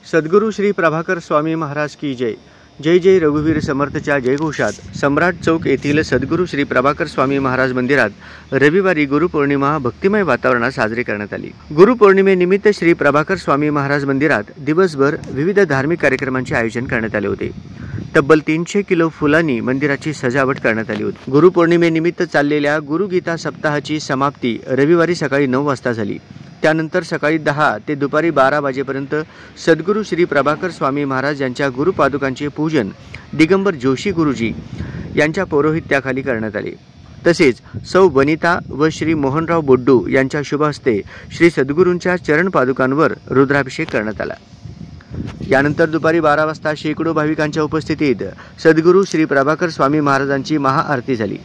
सद्गुरू श्री प्रभाकर स्वामी महाराज की जय। जय जय रघुवीर समर्थच्या जयघोषात सम्राट चौक येथील सद्गुरू श्री प्रभाकर स्वामी महाराज मंदिरात रविवारी गुरुपौर्णिमा भक्तिमय वातावरणात साजरी करण्यात आली। गुरुपौर्णिमेनिमित्त श्री प्रभाकर स्वामी महाराज मंदिरात दिवसभर विविध धार्मिक कार्यक्रमांचे आयोजन करण्यात आले होते। तब्बल 300 किलो फुलांनी मंदिराची सजावट करण्यात आली होती। गुरुपौर्णिमेनिमित्त चाललेल्या गुरुगीता सप्ताहाची समाप्ती रविवारी सकाळी 9 वाजता झाली। त्यानंतर सकाळी 10 ते दुपारी 12 वाजेपर्यंत सद्गुरू श्री प्रभाकर स्वामी महाराज यांच्या गुरुपादुकांचे पूजन दिगंबर जोशी गुरुजी यांच्या पौरोहित्याखाली करण्यात आले। तसेच सौ वनिता व श्री मोहनराव बोड्डू यांच्या शुभ हस्ते श्री सद्गुरूंच्या चरण पादुकांवर रुद्राभिषेक करण्यात आला। यानंतर दुपारी 12 वाजता शेकडो भाविकांच्या उपस्थितीत सद्गुरू श्री प्रभाकर स्वामी महाराजांची महाआरती झाली।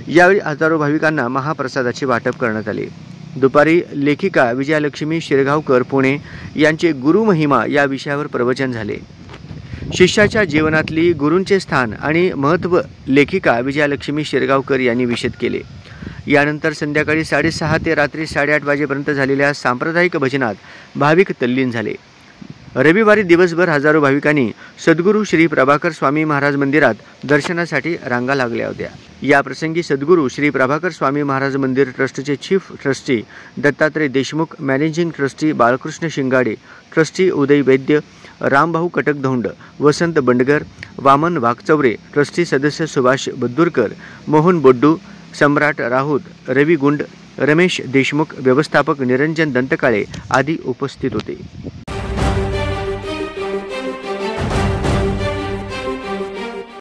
यावेळी हजारो भाविकांना महाप्रसादाचे वाटप करण्यात आले। दुपारी लेखिका विजयालक्ष्मी शिरगावकर पुणे यांचे गुरुमहिमा या विषयावर प्रवचन झाले। शिष्याच्या जीवनातली गुरूंचे स्थान आणि महत्त्व लेखिका विजयालक्ष्मी शिरगावकर यांनी विशद केले। यानंतर संध्याकाळी 6:30 ते रात्री 8:30 वाजेपर्यंत झालेल्या सांप्रदायिक भजनात भाविक तल्लीन झाले। रविवारी दिवसभर हजारो भाविकांनी सद्गुरू श्री प्रभाकर स्वामी महाराज मंदिरात दर्शनासाठी रांगा लागल्या होत्या। या प्रसंगी सद्गुरू श्री प्रभाकर स्वामी महाराज मंदिर ट्रस्टचे chief trustee Dattatray Deshmukh, managing trustee Balkrishna Shingade, trustee Uday Vaidya, Rambhau Katakdhond, Vasant Bandgar, Waman Waghchaure, trustee सदस्य सुभाष बद्दुरकर, मोहन बोड्डू, सम्राट राऊत, रवी गुंड, रमेश देशमुख, व्यवस्थापक निरंजन दंतकाळे आदी उपस्थित होते।